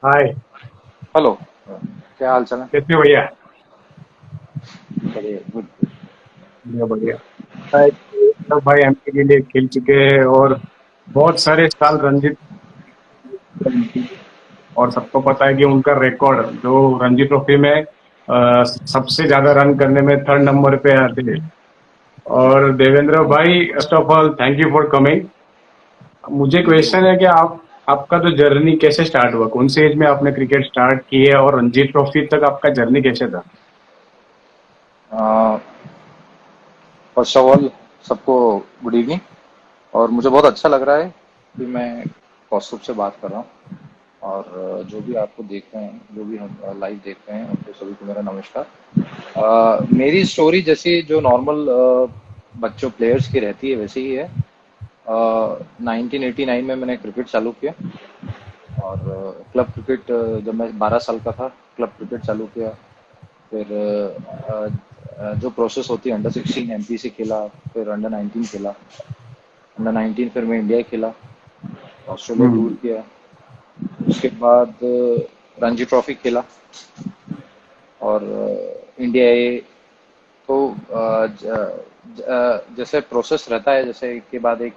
हाय। Hello. क्या हाल चाल है? कैसे हो भैया? बढ़िया, गुड। बढ़िया बढ़िया। हाय, सब भाई एमपी के लिए खेल चुके हैं और बहुत सारे साल रणजी ट्रॉफी। और सबको पता है कि उनका रिकॉर्ड जो रणजी ट्रॉफी में सबसे ज्यादा रन करने में थर्ड नंबर पे आते हैं। और देवेंद्र भाई, first of all thank you for coming. मुझे जी। क्वेश्चन है कि आप आपका तो जर्नी कैसे स्टार्ट हुआ? कौन से एज में आपने क्रिकेट स्टार्ट की है और रणजी ट्रॉफी तक आपका जर्नी कैसे था? फर्स्ट ऑफ ऑल, सबको गुड इवनिंग। और मुझे बहुत अच्छा लग रहा है कि मैं कौस्तुभ से बात कर रहा हूँ। और जो भी आपको देख रहे हैं, जो भी हम लाइव देख रहे हैं, उनको सभी को मेरा नमस्कार। मेरी स्टोरी जैसी जो नॉर्मल बच्चों प्लेयर्स की रहती है वैसे ही है। 1989 में मैंने क्रिकेट चालू किया। और क्लब क्रिकेट, जब मैं 12 साल का था, क्लब क्रिकेट चालू किया। फिर जो प्रोसेस होती है, अंडर 16 एमपी से खेला। फिर अंडर 19 खेला। अंडर 19 फिर मैं इंडिया खेला, ऑस्ट्रेलिया टूर हम्म। किया। उसके बाद रणजी ट्रॉफी खेला। और इंडिया ए। तो जैसे प्रोसेस रहता है, जैसे एक के बाद एक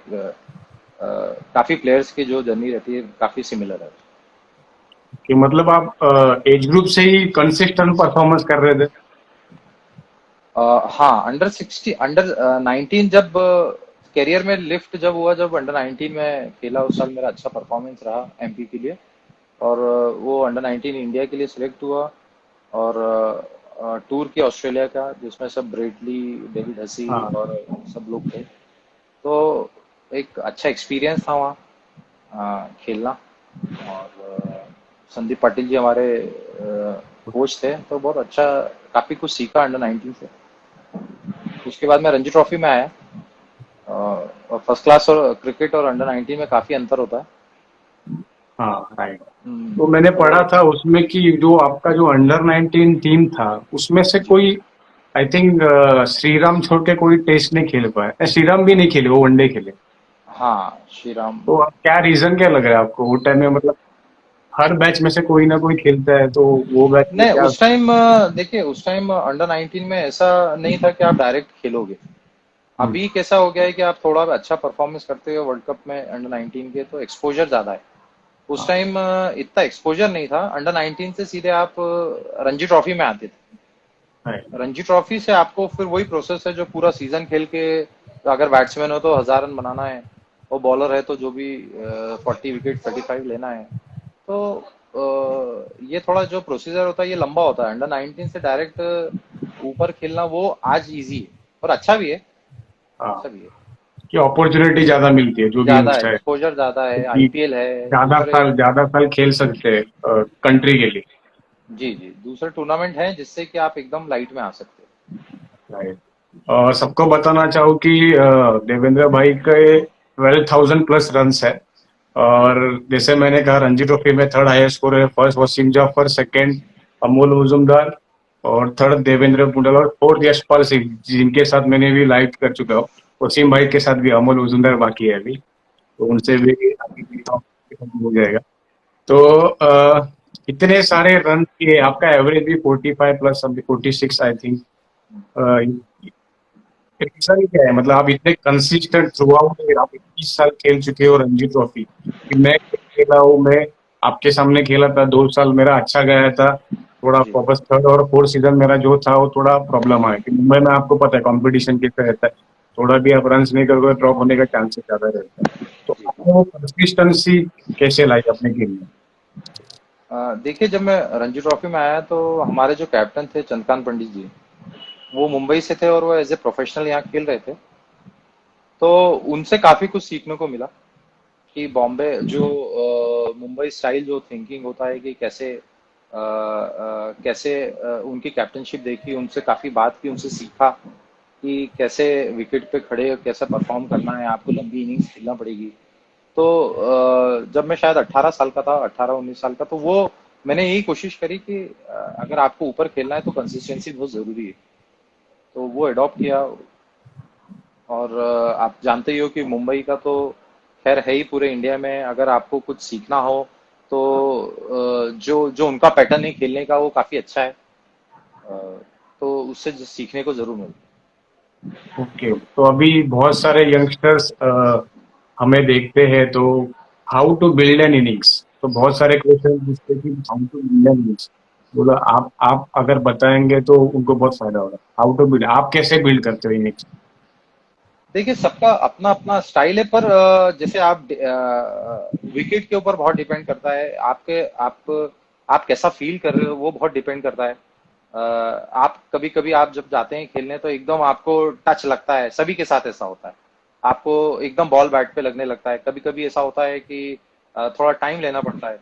काफी प्लेयर्स की जो जर्नी रहती है काफी सिमिलर है। कि मतलब आप एज ग्रुप से ही कंसिस्टेंट परफॉर्मेंस कर रहे थे? हाँ, अंडर 19 जब करियर में लिफ्ट जब हुआ, जब अंडर 19 में खेला, उस साल मेरा अच्छा परफॉर्मेंस रहा एमपी के लिए। और वो अंडर 19 इंडिया के लिए सिलेक्ट हुआ। और टूर किया ऑस्ट्रेलिया का, जिसमें सब ब्रेडली, डेविड हसी हाँ। और सब लोग थे। तो एक अच्छा एक्सपीरियंस था वहाँ खेलना। और संदीप पाटिल जी हमारे कोच थे, तो बहुत अच्छा, काफी कुछ सीखा अंडर 19 से। उसके बाद मैं रणजी ट्रॉफी में आया। और फर्स्ट क्लास और क्रिकेट और अंडर 19 में काफी अंतर होता है। हाँ, राइट। तो मैंने पढ़ा तो था उसमें कि जो आपका जो अंडर 19 टीम था, उसमें से जी। कोई आई थिंक श्रीराम छोड़ के कोई टेस्ट नहीं खेल पाया। श्रीराम भी नहीं खेले, वो वनडे खेले। हाँ, श्री राम। तो अब क्या रीजन क्या लग रहा है आपको वो टाइम में? मतलब हर बैच में से कोई ना कोई खेलता है, तो वो बैच में नहीं, क्या? उस टाइम देखिए, उस टाइम अंडर 19 में ऐसा नहीं था कि आप डायरेक्ट खेलोगे। हम्म। अभी कैसा हो गया है कि आप थोड़ा अच्छा परफॉर्मेंस करते हो वर्ल्ड कप में अंडर 19 के, तो एक्सपोजर ज्यादा है। उस हाँ, टाइम इतना एक्सपोजर नहीं था। अंडर 19 से सीधे आप रणजी ट्रॉफी में आते थे। राइट। रणजी ट्रॉफी से आपको फिर वही प्रोसेस है जो पूरा सीजन खेल के, अगर बैट्समैन हो तो 1000 रन बनाना है, और बॉलर है तो जो भी 40 विकेट 35 लेना है। तो ये थोड़ा जो प्रोसीजर होता है ये लंबा होता है। अंडर 19 से डायरेक्ट ऊपर खेलना वो आज इजी है, और अच्छा भी है। हाँ, अच्छा भी है। कि अपॉर्चुनिटी ज्यादा मिलती है जो भी ज्यादा है, यंगस्टर है, एक्सपोजर ज्यादा है, क्योंकि आईपीएल है, दूसरे। ज्यादा साल खेल सकते हैं कंट्री के लिए। जी जी, दूसरे टूर्नामेंट है जिससे कि आप एकदम लाइट में आ सकते हो। राइट। और सबको बताना चाहूँ कि देवेंद्र भाई के 12,000 प्लस रन्स है। और जैसे मैंने कहा, रणजी ट्रॉफी में थर्ड हाईएस्ट स्कोर है। फर्स्ट वसीम जाफर, सेकंड अमोल मुजुमदार, और थर्ड देवेंद्र पुंडल, और फोर्थ यशपाल सिंह, जिनके साथ मैंने भी लाइव कर चुका हूँ। वसीम भाई के साथ भी अमोल मुजुमदार बाकी है अभी, तो उनसे भी आगे भी हो जाएगा। तो इतने सारे रन किए, आपका एवरेज भी 45 प्लस, अभी 46 आई थिंक। रीजन क्या है? मतलब आप इतने कंसिस्टेंट थ्रू आउट, आप 21 साल खेल चुके हो रणजी ट्रॉफी। कि मैं खेला हूँ, मैं आपके सामने खेला था, 2 साल मेरा अच्छा गया था। थोड़ा जी वापस थर्ड और फोर्थ सीजन मेरा जो था वो थोड़ा प्रॉब्लम आया कि मुंबई में आपको पता है कंपटीशन कैसे रहता है। थोड़ा भी आप रन नहीं करोगे, ड्रॉप होने का चांसेस ज्यादा रहता है। तो जी। आपने वो कंसिस्टेंसी कैसे लाई अपने गेम में? देखिए, जब मैं रणजी ट्रॉफी में आया तो हमारे जो कैप्टन थे चंद्रकांत पंडित जी, वो मुंबई से थे और वो एज ए प्रोफेशनल यहाँ खेल रहे थे। तो उनसे काफी कुछ सीखने को मिला कि बॉम्बे जो मुंबई स्टाइल जो थिंकिंग होता है कि कैसे उनकी कैप्टनशिप देखी, उनसे काफी बात की, उनसे सीखा कि कैसे विकेट पे खड़े कैसे परफॉर्म करना है, आपको लंबी इनिंग्स खेलना पड़ेगी। तो जब मैं शायद 18 साल का था, 18 19 साल का, तो वो मैंने यही कोशिश करी कि अगर आपको ऊपर खेलना है तो कंसिस्टेंसी बहुत जरूरी है। तो वो अडॉप्ट किया। और आप जानते ही हो कि मुंबई का तो खैर है ही पूरे इंडिया में, अगर आपको कुछ सीखना हो तो जो जो उनका पैटर्न है खेलने का वो काफी अच्छा है। तो उससे सीखने को जरूर मिलता ओके, तो अभी बहुत सारे यंगस्टर्स हमें देखते हैं, तो how to build an innings, तो बहुत सारे क्वेश्चन पूछते हैं कि how to build an innings. बोला आप अगर बताएंगे तो उनको बहुत फायदा होगा। हाउ टू बिल्ड, आप कैसे बिल्ड करते हो इनिंग्स? है। देखिए सबका अपना अपना स्टाइल है, पर जैसे आप विकेट के ऊपर बहुत डिपेंड करता है। आप कैसा फील कर रहे हो वो बहुत डिपेंड करता है। आप कभी कभी आप जब जाते हैं खेलने तो एकदम आपको टच लगता है, सभी के साथ ऐसा होता है। आपको एकदम बॉल बैट पे लगने लगता है। कभी कभी ऐसा होता है कि थोड़ा टाइम लेना पड़ता है।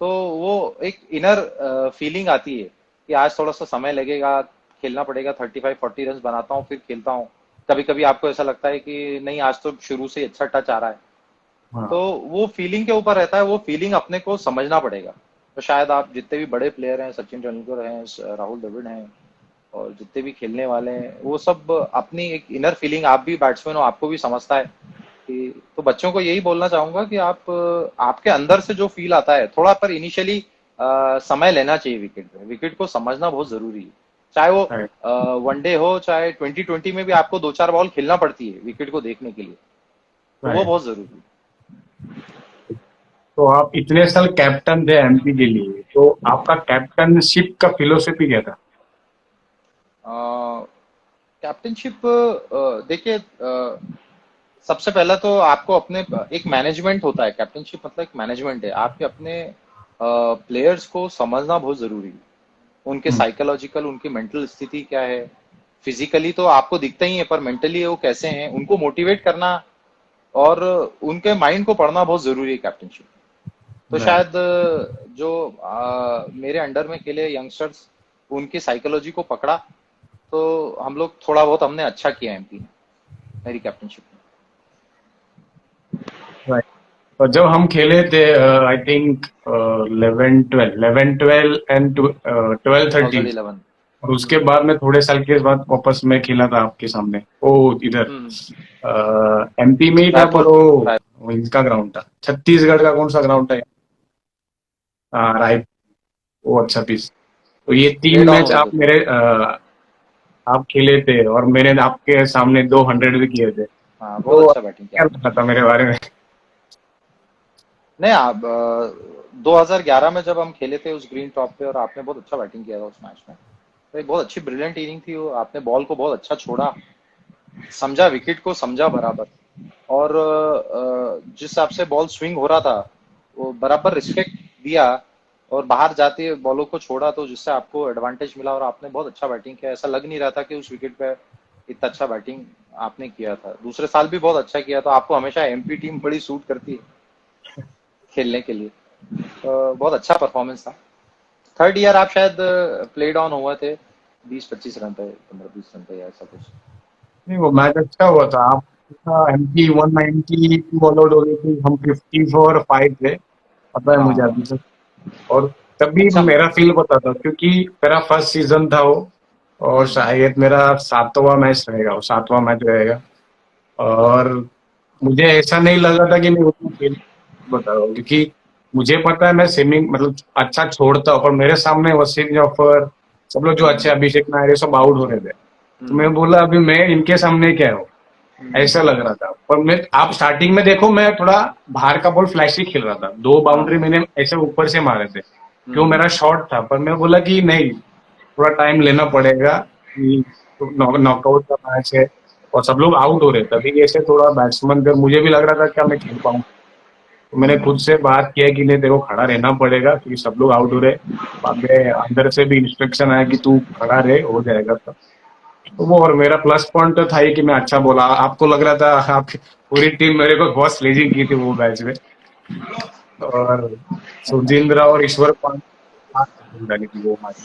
तो वो एक इनर फीलिंग आती है कि आज थोड़ा सा समय लगेगा, खेलना पड़ेगा, 35-40 रन बनाता हूँ फिर खेलता हूँ। कभी कभी आपको ऐसा लगता है कि नहीं आज तो शुरू से ही अच्छा टच आ रहा है। तो हाँ, वो फीलिंग के ऊपर रहता है, वो फीलिंग अपने को समझना पड़ेगा। तो शायद आप जितने भी बड़े प्लेयर हैं, सचिन तेंदुलकर हैं, राहुल द्रविड़ हैं, और जितने भी खेलने वाले हैं, वो सब अपनी एक इनर फीलिंग, आप भी बैट्समैन हो आपको भी समझता है कि। तो बच्चों को यही बोलना चाहूंगा कि आप आपके अंदर से जो फील आता है थोड़ा, पर इनिशियली समय लेना चाहिए विकेट पे। विकेट को समझना बहुत जरूरी है। चाहे वो राइट, वनडे हो, चाहे 2020 में भी आपको 2-4 बॉल खेलना पड़ती है विकेट को देखने के लिए। तो वो राइट। बहुत जरूरी है। तो आप इतने साल कैप्टन थे एमपी के लिए, तो आपका कैप्टनशिप का फिलोसफी क्या था? कैप्टनशिप देखिए, सबसे पहला तो आपको अपने एक मैनेजमेंट होता है। कैप्टनशिप मतलब एक मैनेजमेंट है। आपके अपने प्लेयर्स को समझना बहुत जरूरी है। उनके हम्म, साइकोलॉजिकल, उनकी मेंटल स्थिति क्या है। फिजिकली तो आपको दिखता ही है, पर मेंटली वो कैसे हैं, उनको मोटिवेट करना और उनके माइंड को पढ़ना बहुत जरूरी है कैप्टनशिप। तो राइट, शायद जो मेरे अंडर में खेले यंगस्टर्स, उनकी साइकोलॉजी को पकड़ा, तो हम लोग थोड़ा बहुत हमने अच्छा किया एमपी में, मेरी कैप्टनशिप में। राइट। और जब हम खेले थे, आई थिंक 11-12 एंड 12-13, 2011। और उसके बाद में थोड़े साल के बाद वापस मैं खेला था आपके सामने, ओ इधर हम्म। एमपी में ही था, पर रायपुर। वो इनका ग्राउंड था, छत्तीसगढ़ का कौन सा ग्राउंड था? राइट। वो अच्छा पीस। तो ये प्ले तीन डाउन मैच हुए थे आप तो। आप खेले थे, और मैंने आपके सामने 200 भी किए थे। हाँ, बहुत तो अच्छा बैटिंग किया क्या आपने। लगता था मेरे बारे में? नहीं, आप 2011 में जब हम खेले थे उस ग्रीन टॉप पे, और आपने बहुत अच्छा बैटिंग किया था उस मैच में। तो एक बहुत अच्छी ब्रिलियंट इनिंग थी वो। आपने बॉल को बहुत अच्छा छोड़ा, समझा विकेट को, समझा बराबर। और जिस हिसाब से बॉल स्विंग हो रहा था, वो बराबर रिस्पेक्ट दिया, और बाहर जाते बॉलों को छोड़ा, तो जिससे आपको एडवांटेज मिला। और आपने बहुत अच्छा बैटिंग किया। ऐसा लग नहीं रहा था कि उस विकेट पे इतना अच्छा बैटिंग आपने किया था। दूसरे साल भी बहुत अच्छा किया। तो आपको हमेशा एमपी टीम बड़ी सूट करती है खेलने के लिए। तो बहुत अच्छा परफॉर्मेंस था। थर्ड ईयर आप शायद प्लेड ऑन हुए थे 20-25 रन पे, 15-20 रन पे, या ऐसा कुछ। नहीं, वो मैच अच्छा हुआ था। आपका एमपी 192 ऑल आउट हो गई थी, हम 54-5 थे, पता है मुझे हाँ, अभी तक। और तभी अच्छा मेरा मैच। फील पता था, क्योंकि मेरा फर्स्ट सीजन था वो, और हम्म। शायद मेरा 7वां मैच रहेगा, वो 7वां मैच रहेगा। और मुझे ऐसा नहीं लगा था कि मैं उतना खेल बता रहा हूँ, क्योंकि मुझे पता है मैं स्विमिंग मतलब अच्छा छोड़ता हूँ, पर मेरे सामने वसीम जाफर, सब लोग जो अच्छे, हम्म। अभिषेक नायरे, सब आउट हो रहे थे। तो मैं हम्म। बोला अभी मैं इनके सामने क्या हूँ, ऐसा हम्म। लग रहा था। पर मैं, आप स्टार्टिंग में देखो, मैं थोड़ा बाहर का बॉल फ्लैशी खेल रहा था, 2 बाउंड्री हाँ। मैंने ऐसे ऊपर से मारे थे, क्यों हम्म। मेरा शॉट था। पर मैं बोला कि नहीं, थोड़ा टाइम लेना पड़ेगा, कि नॉकआउट का मैच है, और सब लोग आउट हो रहे थे। तभी ऐसे थोड़ा बैट्समैन का मुझे भी लग रहा था क्या मैं खेल पाऊँ। तो मैंने खुद हम्म। से बात किया कि नहीं, देखो खड़ा रहना पड़ेगा, क्योंकि सब लोग आउट हो रहे। बाद में अंदर से भी इंस्ट्रक्शन आया कि तू खड़ा रहे, हो जाएगा सब। तो वो, और मेरा प्लस पॉइंट तो था ही कि मैं अच्छा बोला। आपको लग रहा था, आप पूरी टीम मेरे को बहुत स्लेजिंग की थी वो मैच में। और सुजिंद्रा और ईश्वर पंत डाली थी वो मैच।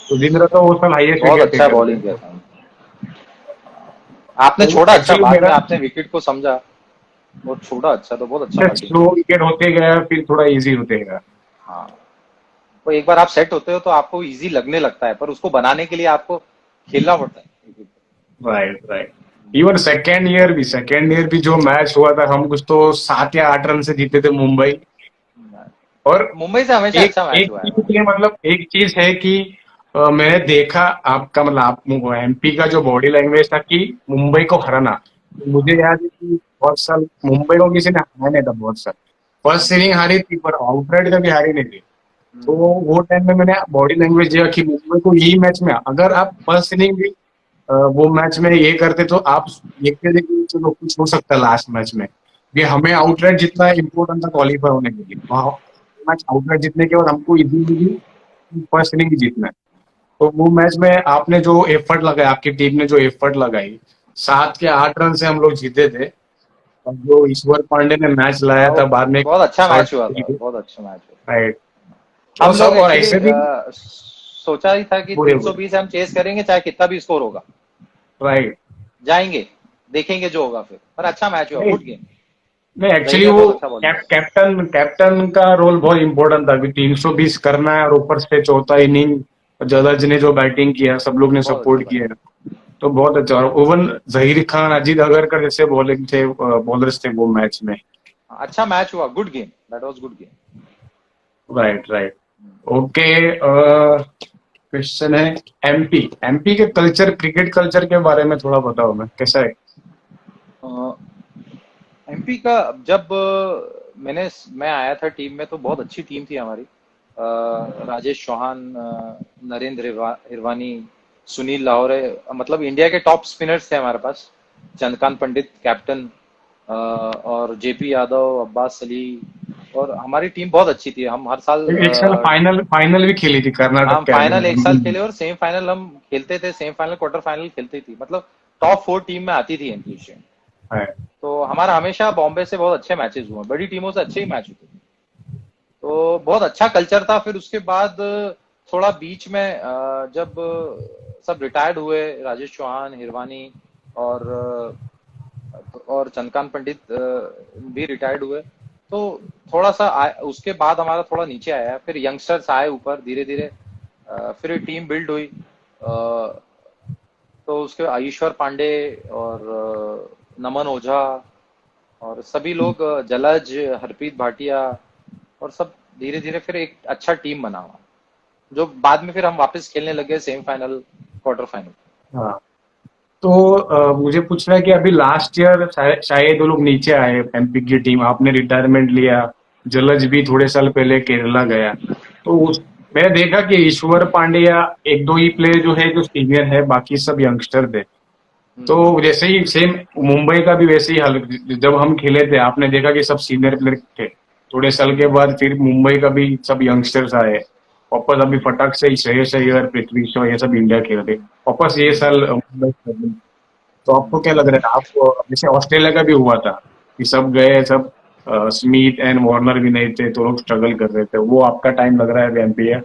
सुजिंद्रा तो वो साल हाईएस्ट बहुत विकेट अच्छा टेकर थे। बॉलिंग किया था। आपने तो छोड़ा अच्छा, एक्चुअली बाद में मेरा आपने विकेट को समझा और छोड़ा अच्छा, तो बहुत अच्छा बैटिंग स्लो किया। विकेट होते गया, फिर थोड़ा इजी होते गया। हाँ, तो एक बार आप सेट होते हो तो आपको इजी लगने लगता है, पर उसको बनाने के लिए आपको खेलना पड़ता है wicket right, right. Even second year भी जो मैच हुआ था, हम कुछ तो 7 या 8 रन से जीते थे मुंबई। पे। और मुंबई से हमेशा एक अच्छा मैच एक हुआ है चीज हमारा। ये मतलब एक चीज है कि मैंने देखा आपका मतलब आप एमपी का जो बॉडी लैंग्वेज था कि मुंबई को हराना। मुझे याद है कि बहुत साल मुंबई को किसी ने हराया नहीं था बहुत साल। फर्स्ट इनिंग हारी थी पर आउटराइट कभी हारी नहीं थी। तो हम्म, वो टाइम में मैंने बॉडी लैंग्वेज देखा कि मुंबई को यही मैच में अगर आप फर्स्ट इनिंग भी वो मैच में ये करते तो आप देखते थे कि चलो कुछ हो सकता है लास्ट मैच में। ये हमें आउटराइट जितना इम्पोर्टेंट था क्वालिफाई होने के लिए वहाँ मैच आउटराइट जीतने के बाद हमको इजीली फर्स्ट इनिंग ही जीतना है। तो वो मैच में आपने जो एफर्ट लगाया आपकी टीम ने जो एफर्ट लगाई 7 के 8 रन से हम लोग जीते थे। और जो ईश्वर पांडे ने मैच लाया हाँ, वो था बाद में बहुत अच्छा शॉट मैच हुआ था, बहुत अच्छा मैच हुआ था। राइट। और हम लोग सब और एक्चुअली ऐसे भी सोचा ही था कि पूरे हुए 320 हम चेस करेंगे चाहे कितना भी स्कोर होगा, राइट। जाएंगे, देखेंगे जो होगा फिर। पर अच्छा मैच हुआ, नहीं गुड गेम। नहीं एक्चुअली जही ने वो बहुत अच्छा बॉलिंग की। कैप्टन का रोल बहुत इंपॉर्टेंट था कि 320 करना है और ऊपर से चौथा इनिंग जडेजा ने जो बैटिंग किया सब लोग ने बहुत अच्छा सपोर्ट किया। बैटिंग। तो बहुत अच्छा और इवन जहीर खान अजीत अगरकर जैसे बॉलिंग थे बॉलर्स थे वो मैच में। अच्छा मैच हुआ, good game, that was good game. Right right. Okay. Question है एमपी एमपी के कल्चर क्रिकेट कल्चर के बारे में थोड़ा बताओ मैं कैसा है। एमपी का जब मैं आया था टीम में तो बहुत अच्छी टीम थी हमारी। राजेश चौहान, नरेंद्र हिरवानी, सुनील लाहौरे, मतलब इंडिया के टॉप स्पिनर्स थे हमारे पास। चंद्रकांत पंडित कैप्टन, और जेपी यादव, अब्बास अली। और हमारी टीम बहुत अच्छी थी। हम हर साल एक साल फाइनल फाइनल भी खेली थी कर्नाटक हम के फाइनल एक साल अगेंस्ट। खेले और सेमीफाइनल हम खेलते थे, सेमीफाइनल क्वार्टर फाइनल खेलती थी, मतलब टॉप 4 टीम में आती थी एमपी। तो हमारा हमेशा बॉम्बे से बहुत अच्छे मैचेस हुए, बड़ी टीमों से अच्छे ही मैच होते थे। तो बहुत अच्छा कल्चर था। फिर उसके बाद थोड़ा बीच में जब सब रिटायर्ड हुए, राजेश चौहान, हिरवानी और और चंद्रकांत पंडित भी रिटायर्ड हुए। तो थोड़ा सा उसके बाद हमारा थोड़ा नीचे आया। फिर यंगस्टर्स आए ऊपर धीरे धीरे। फिर टीम बिल्ड हुई। तो उसके ईश्वर पांडे और नमन ओझा और सभी लोग, जलज, हरप्रीत भाटिया और सब, धीरे धीरे फिर एक अच्छा टीम बना हुआ, जो बाद में फिर हम वापस खेलने लगे सेमीफाइनल, क्वार्टर फाइनल। हाँ तो मुझे पूछना है कि अभी लास्ट ईयर शायद वो लोग नीचे आए एमपी की टीम आपने रिटायरमेंट लिया। जलज भी थोड़े साल पहले केरला गया। तो मैंने देखा कि ईश्वर पांड्या एक दो ही प्लेयर जो है जो सीनियर है बाकी सब यंगस्टर थे। तो हम्म। जैसे ही सेम मुंबई का भी वैसे ही हाल जब हम खेले थे आपने देखा कि सब सीनियर प्लेयर थे। थोड़े साल के बाद फिर मुंबई का भी सब यंगस्टर्स आए। वापस अभी फटाक से ही श्रेयस अय्यर पृथ्वी शॉ ये सब इंडिया खेल रहे वापस ये हम्म, साल मुंबई कर रही। तो आपको क्या हम्म। लग रहा है आपको जैसे ऑस्ट्रेलिया का भी हुआ था कि सब गए सब स्मिथ एंड वार्नर भी नहीं थे तो लोग स्ट्रगल कर रहे थे वो आपका टाइम लग रहा है एमपी है।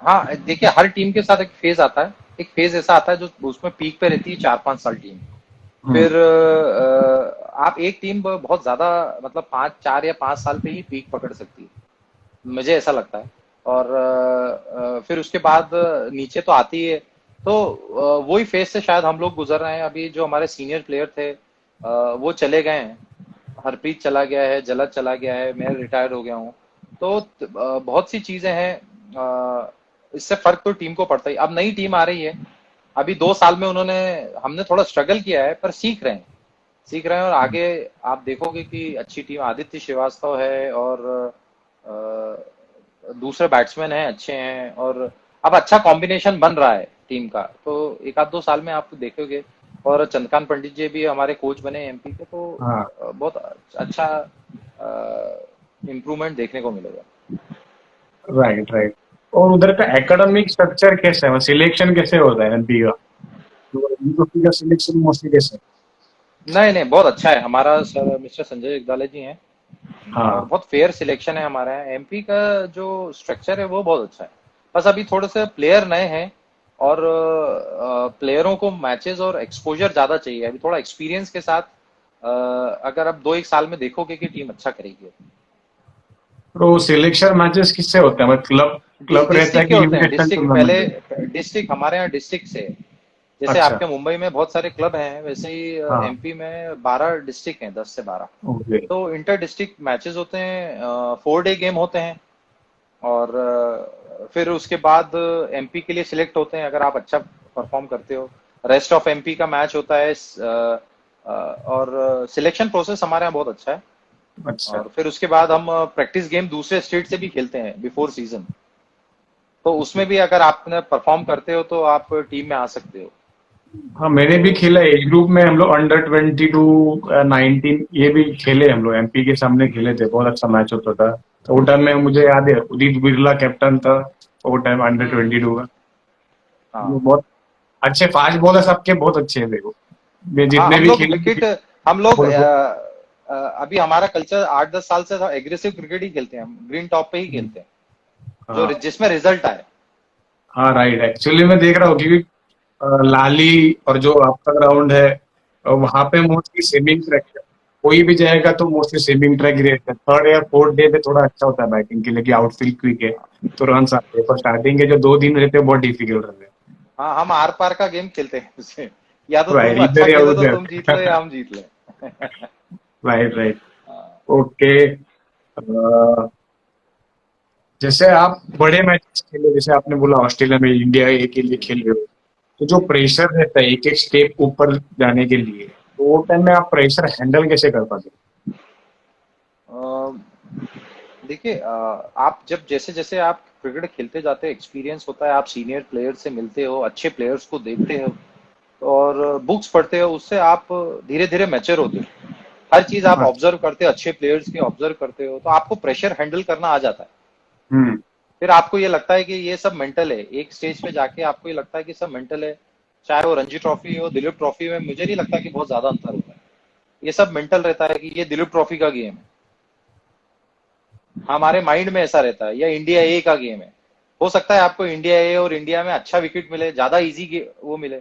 हाँ, देखिए, हर टीम के साथ एक फेज आता है। एक फेज ऐसा आता है जो उसमें पीक पे रहती है 4-5 साल टीम। हम्म। फिर आप एक टीम बहुत ज्यादा, मतलब 4 या 5 साल पे ही पीक पकड़ सकती है, मुझे ऐसा लगता है। और फिर उसके बाद नीचे तो आती है। तो वही फेज से शायद हम लोग गुजर रहे हैं। अभी जो हमारे सीनियर प्लेयर थे वो चले गए हैं। हरप्रीत चला गया है, जलज चला गया है, मैं रिटायर हो गया हूँ। तो बहुत सी चीजें हैं। इससे फर्क तो टीम को पड़ता ही। अब नई टीम आ रही है। अभी 2 साल में हमने थोड़ा स्ट्रगल किया है, पर सीख रहे हैं, सीख रहे हैं। और आगे आप देखोगे कि अच्छी टीम, आदित्य श्रीवास्तव है और दूसरे बैट्समैन हैं, अच्छे हैं। और अब अच्छा कॉम्बिनेशन बन रहा है टीम का। तो 1 आध 2 साल में आप देखोगे। और चंद्रकांत पंडित जी भी हमारे कोच बने एमपी के। तो हाँ बहुत अच्छा इम्प्रूवमेंट देखने को मिलेगा। Right right. और उधर का एकेडमिक स्ट्रक्चर कैसा है सिलेक्शन कैसे होता है एमपी का तो यूपी का सिलेक्शन मोस्टली कैसे नहीं नहीं, बहुत अच्छा है हमारा सर, मिस्टर संजय जगदाले जी हैं। है। और हाँ बहुत फेयर सिलेक्शन है हमारा यहाँ। एमपी का जो स्ट्रक्चर है वो बहुत अच्छा है। बस अभी थोड़े से प्लेयर नए हैं। और प्लेयरों को मैचेस और एक्सपोजर ज्यादा चाहिए। अभी थोड़ा एक्सपीरियंस के साथ अगर आप 2-1 साल में देखोगे कि टीम अच्छा करेगी। तो सिलेक्शन मैचेस किससे होते हैं मतलब क्लब क्लब रहता है डिस्ट्रिक्ट के कि होते हैं, इनविटेशन डिस्ट्रिक्ट टूर्नामेंट पहले। रहता डिस्ट्रिक्ट हमारे यहाँ डिस्ट्रिक्ट से है। है। जैसे अच्छा। आपके मुंबई में बहुत सारे क्लब हैं, वैसे ही हाँ एमपी में 12 डिस्ट्रिक्ट हैं, 10 से 12। ओके। तो इंटर डिस्ट्रिक्ट मैचेस होते हैं, 4 डे गेम होते हैं। और फिर उसके बाद एमपी के लिए सिलेक्ट होते हैं अगर आप अच्छा परफॉर्म करते हो। रेस्ट ऑफ एमपी का मैच होता है और सिलेक्शन प्रोसेस हमारे यहाँ बहुत अच्छा है। अच्छा। और फिर उसके बाद हम प्रैक्टिस गेम दूसरे स्टेट से भी खेलते हैं बिफोर सीजन। तो उसमें भी अगर आपने परफॉर्म करते हो तो आप टीम में आ सकते हो। हाँ, मैंने भी तो खेला है एज ग्रुप में, हम लोग अंडर 22 19 ये भी खेले, हम लोग एमपी के सामने खेले थे, बहुत अच्छा मैच होता था। तो वो टाइम में मुझे याद है उदित बिरला कैप्टन था, वो टाइम अंडर 22 का। वो हाँ बहुत अच्छे फास्ट बॉलर, सबके बहुत अच्छे हैं देखो, मैं हाँ, जितने हम भी लोग खेले। विकेट, हम लोग बॉल- अभी हमारा कल्चर 8-10 साल से था, एग्रेसिव क्रिकेट ही खेलते हैं हम, ग्रीन टॉप पे ही खेलते हैं जो हाँ जिसमें रिजल्ट आए। हाँ, राइट, एक्चुअली मैं देख रहा हूँ क्योंकि लाली और जो आपका ग्राउंड है, वहां पे मोस्टली स्विमिंग ट्रैक है। कोई भी जाएगा तो मोस्टली स्विमिंग ट्रैक ही रहता है। थर्ड या फोर्थ डे पे थोड़ा अच्छा होता है बैटिंग के लिए कि आउटफील्ड क्विक है, तो रन आते हैं, पर स्टार्टिंग के जो 2 दिन रहते हैं बहुत डिफिकल्ट रहते हैं। हाँ, हम आर पार का गेम खेलते हैं उससे, या तो राइट, तुम अच्छा इधर या खेलो तो उधर। तुम जीत लो या हम जीत ले। Right right. हाँ, ओके। जैसे आप बड़े मैच खेले, जैसे आपने बोला ऑस्ट्रेलिया में इंडिया ए के लिए खेल रहे हो, तो जो प्रेशर रहता है एक एक स्टेप ऊपर जाने के लिए, तो वो टाइम में आप प्रेशर हैंडल कैसे कर पाते अ, देखिए आप जब जैसे जैसे आप क्रिकेट खेलते जाते हैं, एक्सपीरियंस होता है, आप सीनियर प्लेयर से मिलते हो, अच्छे प्लेयर्स को देखते हो और बुक्स पढ़ते हो, उससे आप धीरे धीरे मैच्योर होते हो। हर चीज आप हो? ऑब्जर्व करते हो, अच्छे प्लेयर्स की ऑब्जर्व करते हो, तो आपको प्रेशर हैंडल करना आ जाता है। हम्म। फिर आपको ये लगता है कि ये सब मेंटल है, एक स्टेज पे जाके आपको ये लगता है कि सब मेंटल है। चाहे वो रणजी ट्रॉफी हो, दिलीप ट्रॉफी में मुझे नहीं लगता कि बहुत ज्यादा अंतर होता है। ये सब मेंटल रहता है कि ये दिलीप ट्रॉफी का गेम है, हमारे माइंड में ऐसा रहता है, या इंडिया ए का गेम है। हो सकता है आपको इंडिया ए और इंडिया में अच्छा विकेट मिले, ज्यादा इजी वो मिले।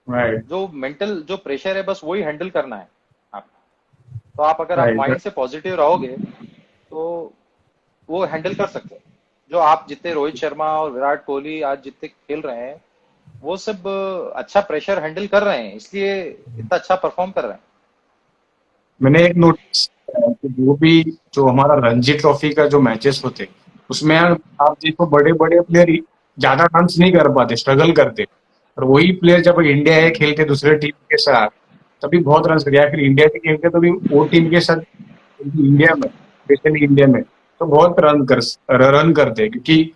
राइट जो मेंटल जो प्रेशर है बस वही हैंडल करना है आप। तो आप अगर आप राइट। माइंड से पॉजिटिव रहोगे तो वो हैंडल कर सकते हैं। जो आप जितने रोहित शर्मा और विराट कोहली आज जितने खेल रहे हैं, वो सब अच्छा प्रेशर हैंडल कर रहे हैं, इसलिए इतना अच्छा परफॉर्म कर रहे हैं। मैंने एक नोटिस किया कि जो भी जो हमारा रणजी ट्रॉफी का जो मैचेस होते, उसमें आप देखो बड़े बड़े प्लेयर ज्यादा रन नहीं कर पाते, स्ट्रगल करते, और वही प्लेयर जब इंडिया है हम्म, खेलते दूसरे टीम के साथ, तभी बहुत रन कर, या फिर इंडिया के खेलते तभी वो टीम के साथ, इंडिया में, स्पेशली इंडिया में, तो बहुत रन करते हैं, क्योंकि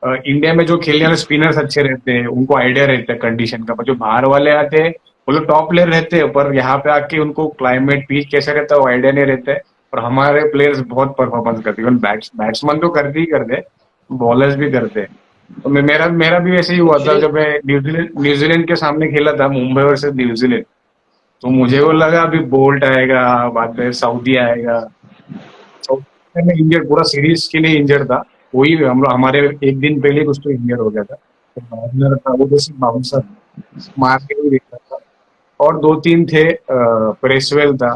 इंडिया में जो खेलने वाले स्पिनर्स अच्छे रहते हैं, उनको आइडिया रहता है कंडीशन का, पर जो बाहर वाले आते हैं वो लोग टॉप प्लेयर रहते हैं, पर यहाँ पे आके उनको क्लाइमेट पिच कैसे रहता है वो आइडिया नहीं रहता है। और हमारे प्लेयर्स बहुत परफॉर्मेंस करते हैं, बैट्समैन तो करते ही करते हैं, बॉलर्स भी करते हैं। तो मेरा मेरा भी ऐसे ही हुआ था एक्चुअली जब मैं न्यूजीलैंड न्यूजीलैंड के सामने खेला था, मुंबई वर्सेस न्यूजीलैंड। तो मुझे वो हाँ लगा अभी बोल्ट आएगा, बाद में सऊदी आएगा। सऊदी में इंजर्ड, पूरा सीरीज के लिए इंजर्ड था। वही हम लोग, हमारे एक दिन पहले कुछ तो इंजर्ड हो गया था, तो वार्नर था वो, जैसे बाउंसर मार के भी देख रहा था, और 2 3 थे, प्रेसवेल था।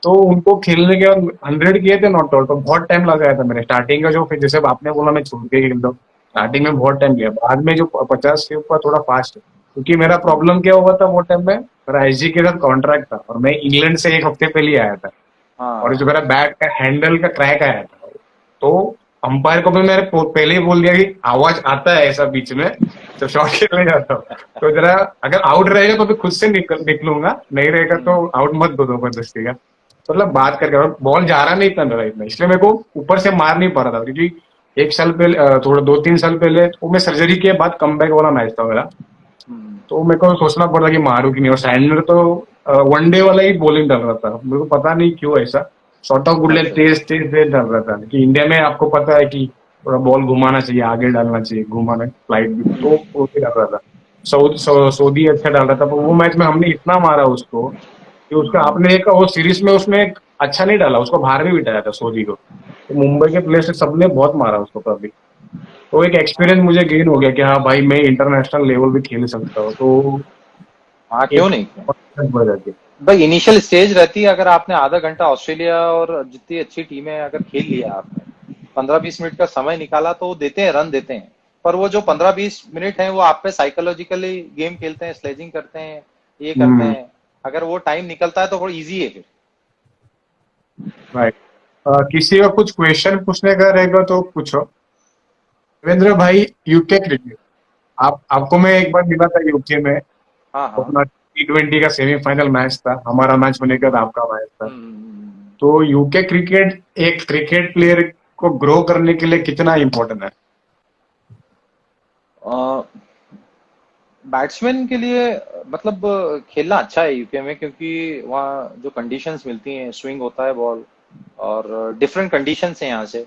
तो उनको खेलने के बाद 100 किए थे नॉट आउट, तो बहुत टाइम लगाया था मैंने स्टार्टिंग का, जो फिर जैसे आपने बोला मैं छोड़ के खेलता हूँ, स्टार्टिंग में बहुत टाइम लिया, बाद में जो 50 के ऊपर थोड़ा फास्ट है, क्योंकि मेरा प्रॉब्लम क्या हुआ था वो टाइम में, मेरा आईजी के साथ कॉन्ट्रैक्ट था और मैं इंग्लैंड से एक हफ्ते पहले आया था, और जो हाँ मेरा बैट का हैंडल का क्रैक आया था, तो अंपायर को भी मैंने पहले ही बोल दिया कि आवाज आता है ऐसा बीच में तो शॉट खेलने जाता हूँ, तो जरा अगर आउट रहेगा तो फिर खुद से निकलूंगा, नहीं रहेगा तो हम्म, आउट मत दो जबरदस्ती का। तो मतलब बात करके बॉल जा रहा नहीं था मेरा इतना, इसलिए मेरे को ऊपर से मार नहीं पा रहा था, क्योंकि एक साल पहले, थोड़ा 2 3 साल पहले वो मैं सर्जरी के बाद कमबैक वाला मैच था मेरा, हम्म, तो मेरे को सोचना पड़ रहा कि मारू कि नहीं, और सैंडलर तो वनडे वाला ही बॉलिंग डाल रहा था, मेरे को पता नहीं क्यों ऐसा शॉर्ट ऑफ गुड अच्छा तेज तेज तेज डाल रहा था, कि इंडिया में आपको पता है कि थोड़ा बॉल घुमाना चाहिए, आगे डालना चाहिए, घुमाना फ्लाइट भी, तो वो भी डाल रहा था। सऊदी अच्छा डाल रहा था, पर वो मैच में हमने इतना मारा उसको कि उसका, हम्म, आपने देखा वो सीरीज में उसने अच्छा नहीं डाला, उसको बाहर भी बिठाया था सऊदी को, तो मुंबई के प्लेयर्स सबने बहुत मारा उसको कभी। तो एक एक्सपीरियंस मुझे गेन हो गया कि हाँ भाई मैं इंटरनेशनल लेवल भी खेल सकता हूँ, तो हाँ, क्यों एक नहीं, क्यों। कॉन्फिडेंस बढ़ जाती है। भाई इनिशियल स्टेज रहती है, अगर आपने आधा घंटा ऑस्ट्रेलिया और जितनी अच्छी टीमें अगर खेल लिया आपने, 15-20 मिनट का समय निकाला, तो वो देते हैं, रन देते हैं। पर वो जो 15-20 मिनट है वो आप पे साइकोलॉजिकली गेम खेलते हैं, स्लेजिंग करते हैं, ये करते हम्म। हैं। अगर वो टाइम निकलता है तो थोड़ा इजी है फिर। राइट। किसी का कुछ क्वेश्चन पूछने का रहेगा तो पूछो। देवेंद्र भाई, यूके क्रिकेट, आप आपको मैं एक बार मिला था यूके में। हाँ हाँ। अपना T20 का सेमीफाइनल मैच था, हमारा मैच होने के बाद आपका मैच था। हम्म। तो यूके क्रिकेट एक क्रिकेट प्लेयर को ग्रो करने के लिए कितना इम्पोर्टेंट है? बैट्समैन के लिए मतलब खेलना अच्छा है यूके में, क्योंकि वहाँ जो कंडीशंस मिलती हैं, स्विंग होता है बॉल, और डिफरेंट कंडीशंस हैं यहाँ से।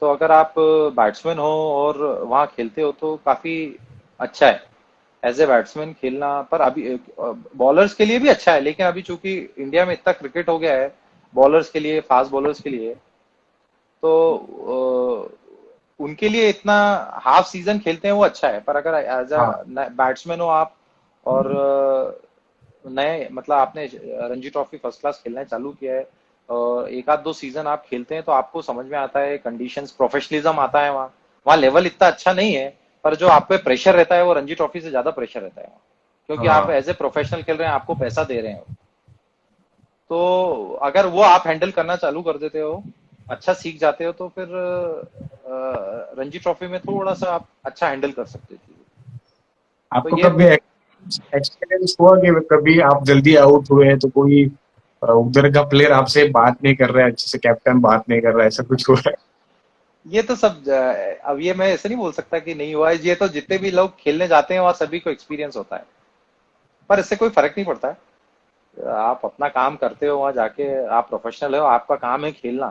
तो अगर आप बैट्समैन हो और वहाँ खेलते हो तो काफी अच्छा है एज ए बैट्समैन खेलना। पर अभी बॉलर्स के लिए भी अच्छा है, लेकिन अभी चूंकि इंडिया में इतना क्रिकेट हो गया है बॉलर्स के लिए, फास्ट बॉलर्स के लिए, तो उनके लिए इतना हाफ सीजन खेलते हैं वो अच्छा है। पर अगर एज हाँ अ बैट्समैन हो आप, और नए मतलब आपने रणजी ट्रॉफी फर्स्ट क्लास खेलना चालू किया है, और एक आध दो सीजन आप खेलते हैं तो आपको समझ में आता है कंडीशंस, प्रोफेशनलिज्म आता है वहाँ। वहाँ लेवल इतना अच्छा नहीं है, पर जो आप पे प्रेशर रहता है वो रणजी ट्रॉफी से ज्यादा प्रेशर रहता है वहाँ, क्योंकि आप हाँ एज ए प्रोफेशनल खेल रहे हैं, आपको पैसा दे रहे हैं। तो अगर वो आप हैंडल करना चालू कर देते हो, अच्छा सीख जाते हो, तो फिर रणजी ट्रॉफी में थोड़ा सा आप अच्छा हैंडल कर सकते थे। तो आपको ये कभी एक्सपीरियंस हुआ कि कभी आप जल्दी आउट हुए तो कोई उधर का प्लेयर आपसे बात नहीं कर रहा है, अच्छे से कैप्टन बात नहीं कर रहा है, ऐसा कुछ हुआ है? ये तो सब अब ये मैं ऐसे नहीं बोल सकता कि नहीं हुआ है, ये तो जितने भी लोग खेलने जाते हैं वहाँ सभी को एक्सपीरियंस होता है। पर इससे कोई फर्क नहीं पड़ता है, आप अपना काम करते हो वहां जाके, आप प्रोफेशनल हो, आपका काम है खेलना,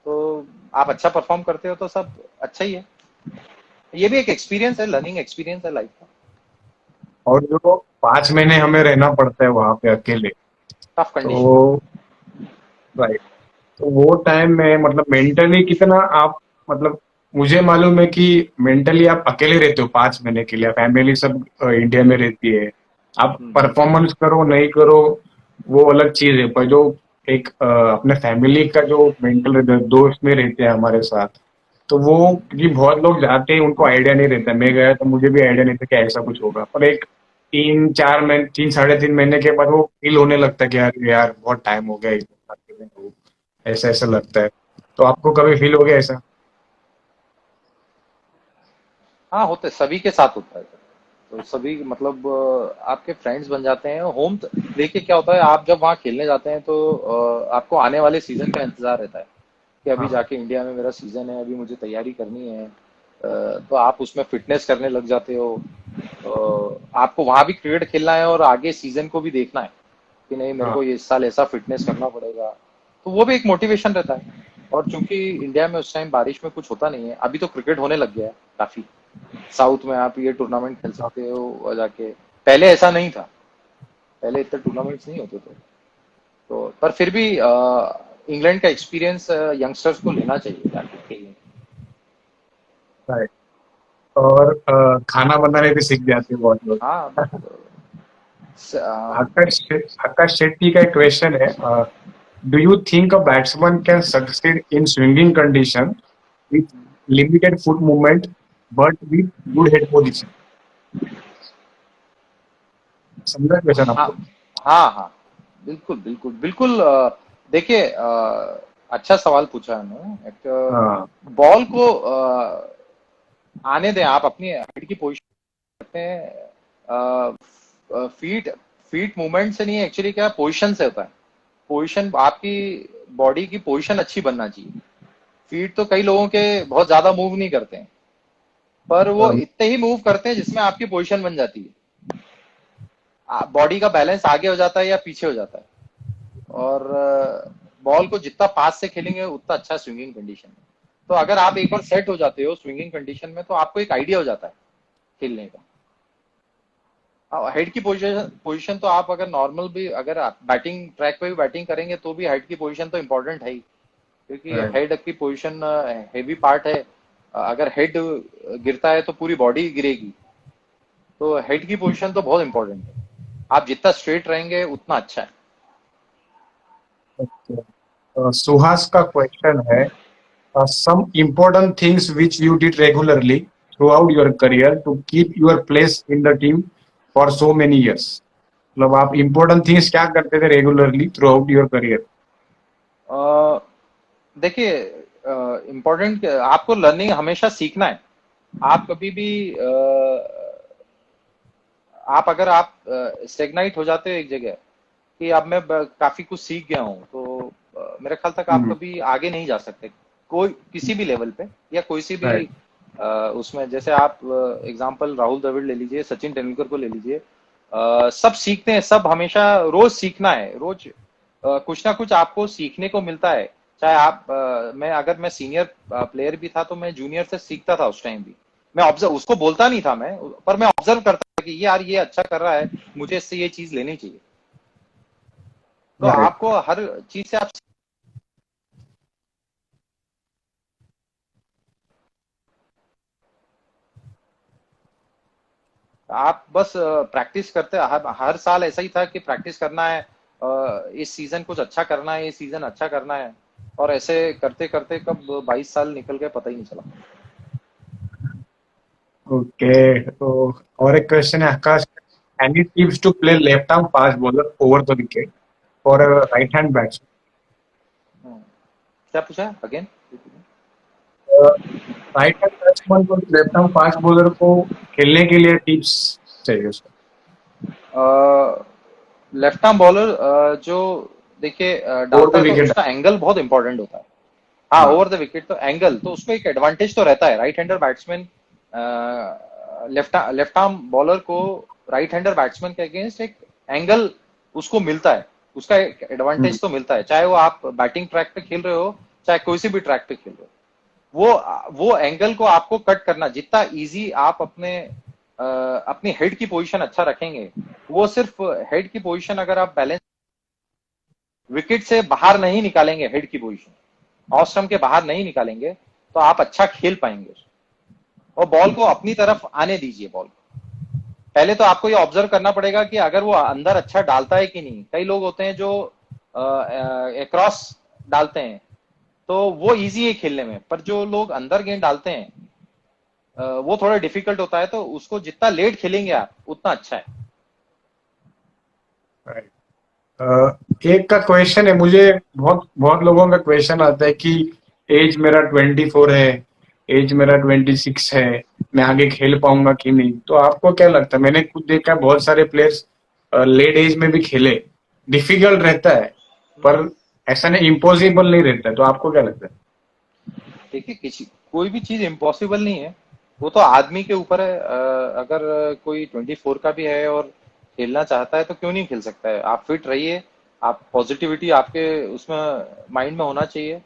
तो आप अच्छा परफॉर्म करते हो तो सब अच्छा ही है। ये भी एक एक्सपीरियंस है, लर्निंग एक्सपीरियंस है लाइफ का। और जो 5 महीने हमें रहना पड़ता है वहां पे अकेले, टफ कंडीशन। तो राइट, तो वो टाइम में मतलब मेंटली कितना आप, मतलब मुझे मालूम है कि मेंटली आप अकेले रहते हो 5 महीने के लिए, फैमिली सब इंडिया में रहती है। आप हम्म। परफॉर्मेंस करो नहीं करो वो अलग चीज है, पर जो एक अपने फैमिली का जो मेंटल दोस्त में रहते हैं हमारे साथ, तो वो, क्योंकि बहुत लोग जाते हैं उनको आइडिया नहीं रहता, मैं गया तो मुझे भी आइडिया नहीं था कि ऐसा कुछ होगा, पर एक 3-4 महीने, 3 साढ़े 3 महीने के बाद वो फील होने लगता है कि यार यार बहुत टाइम हो गया इस बात के लिए, ऐसा ऐसा लगता है। तो आपको कभी फील हो गया ऐसा? हाँ, होते सभी के साथ होता है। तो सभी मतलब आपके फ्रेंड्स बन जाते हैं होम। देखिए क्या होता है, आप जब वहाँ खेलने जाते हैं तो आपको आने वाले सीजन का इंतजार रहता है कि अभी हाँ जाके इंडिया में मेरा सीजन है, अभी मुझे तैयारी करनी है। तो आप उसमें फिटनेस करने लग जाते हो। आपको वहां भी क्रिकेट खेलना है और आगे सीजन को भी देखना है कि नहीं, मेरे हाँ को ये इस साल ऐसा फिटनेस करना पड़ेगा। तो वो भी एक मोटिवेशन रहता है। और चूंकि इंडिया में उस टाइम बारिश में कुछ होता नहीं है, अभी तो क्रिकेट होने लग गया है काफी। साउथ में आप ये टूर्नामेंट खेल हाँ। सकते हो और जाके, पहले ऐसा नहीं था, पहले इतने टूर्नामेंट्स नहीं होते थे। तो पर फिर भी इंग्लैंड का एक्सपीरियंस यंगस्टर्स को लेना चाहिए जाके खेलने। राइट। और खाना बनाने भी सीख जाते हैं बहुत लोग। हाँ। स- आकाश शेट्टी का एक क्वेश्चन है, do you think a batsman can succeed in swinging condition with limited foot movement but with good head position? समझा क्वेश्चन हाँ आपको? हाँ हाँ, बिल्कुल बिल्कुल बिल्कुल। देखिए अच्छा सवाल पूछा है उन्होंने। एक हाँ बॉल को आने दें, आप अपनी हेड की पोजीशन करते हैं। फीट फीट मूवमेंट से नहीं है, एक्चुअली क्या पोजीशन से होता है। पोजीशन आपकी बॉडी की पोजीशन अच्छी बनना चाहिए। फीट तो कई लोगों के बहुत ज्यादा मूव नहीं करते हैं, पर वो इतने ही मूव करते हैं जिसमें आपकी पोजीशन बन जाती है, बॉडी का बैलेंस आगे हो जाता है या पीछे हो जाता है। और बॉल को जितना पास से खेलेंगे उतना अच्छा स्विंगिंग कंडीशन में। तो अगर आप एक बार सेट हो जाते हो स्विंगिंग कंडीशन में, तो आपको एक आइडिया हो जाता है खेलने का। हेड की पोजीशन पोजीशन तो आप अगर नॉर्मल भी, अगर आप बैटिंग ट्रैक पे भी बैटिंग करेंगे तो भी हेड की पोजीशन तो इंपॉर्टेंट है ही, क्योंकि राइट। हेड की पोजीशन हेवी पार्ट है। अगर हेड गिरता है तो पूरी बॉडी गिरेगी। तो हेड की पोजीशन तो बहुत इंपॉर्टेंट है। आप जितना स्ट्रेट रहेंगे उतना अच्छा है। सुहास का क्वेश्चन है, some important things which you did regularly throughout your career to keep your place in the team for so many years? मतलब आप important things क्या करते थे regularly through out your career? देखिए इम्पोर्टेंट, आपको लर्निंग हमेशा सीखना है। आप कभी भी आप अगर आप स्टेगनाइट हो जाते हो एक जगह कि अब मैं काफी कुछ सीख गया हूँ, तो मेरे ख्याल तक आप हम्म। कभी आगे नहीं जा सकते, कोई किसी भी लेवल पे या कोई सी भी राइट। उसमें। जैसे आप एग्जांपल राहुल द्रविड़ ले लीजिए, सचिन तेंदुलकर को ले लीजिए। सब सीखते हैं, सब हमेशा रोज सीखना है, रोज कुछ ना कुछ आपको सीखने को मिलता है। चाहे आप मैं सीनियर प्लेयर भी था, तो मैं जूनियर से सीखता था उस टाइम भी। मैं ऑब्जर्व, उसको बोलता नहीं था मैं, पर मैं ऑब्जर्व करता था कि यार ये अच्छा कर रहा है, मुझे इससे ये चीज लेनी चाहिए। तो राइट। आपको हर चीज से आप बस प्रैक्टिस करते, हर साल ऐसा ही था कि प्रैक्टिस करना है, इस सीजन कुछ अच्छा करना है, इस सीजन अच्छा करना है। और ऐसे करते करते कब 22 साल निकल गए पता ही नहीं चला। ओके, तो और एक क्वेश्चन है Akash. Any tips to play left arm fast bowler over the wicket for right hand batsman? Hmm, क्या पूछा अगेन? राइट हैंड बैट्समैन को लेफ्ट आर्म फास्ट बॉलर को खेलने के लिए टिप्स चाहिए उसको। लेफ्ट आर्म बॉलर जो देखिए ओवर डालता द है, तो विकेट। उसका एंगल बहुत इंपॉर्टेंट होता है। हाँ, हाँ। ओवर द विकेट तो एंगल, तो उसको एक एडवांटेज तो रहता है। Right hander batsman left arm bowler को राइट हैंडर बैट्समैन के अगेंस्ट एक एंगल उसको मिलता है, उसका एक हम्म। एडवांटेज तो मिलता है। चाहे वो आप बैटिंग ट्रैक पे खेल रहे हो, चाहे कोई सी भी ट्रैक पे खेल रहे हो, वो एंगल को आपको कट करना जितना इजी आप अपनी हेड की पोजीशन अच्छा रखेंगे। वो सिर्फ हेड की पोजीशन अगर आप बैलेंस, विकेट से बाहर नहीं निकालेंगे, हेड की पोजीशन ऑफ स्टंप के बाहर नहीं निकालेंगे, तो आप अच्छा खेल पाएंगे। और बॉल को अपनी तरफ आने दीजिए। बॉल पहले तो आपको ये ऑब्जर्व करना पड़ेगा कि अगर वो अंदर अच्छा डालता है कि नहीं। कई लोग होते हैं जो क्रॉस डालते हैं, तो वो इजी है खेलने में, पर जो लोग अंदर गेंद डालते हैं वो थोड़ा डिफिकल्ट होता है। तो उसको जितना लेट खेलेंगे आप, उतना अच्छा है। एक का क्वेश्चन है मुझे। बहुत बहुत लोगों का क्वेश्चन आता है कि एज मेरा 24 है, एज मेरा 26 है, मैं आगे खेल पाऊंगा कि नहीं। तो आपको क्या लगता है? मैंने खुद देखा है बहुत सारे प्लेयर्स लेट एज में भी खेले। डिफिकल्ट रहता है, पर ऐसा नहीं, इम्पॉसिबल नहीं रहता है। तो आपको क्या लगता है? देखिए, किसी कोई भी चीज इम्पॉसिबल नहीं है, वो तो आदमी के ऊपर है। अगर कोई 24 का भी है और खेलना चाहता है, तो क्यों नहीं खेल सकता है। आप फिट रहिए, आप पॉजिटिविटी आपके उसमें माइंड में होना चाहिए।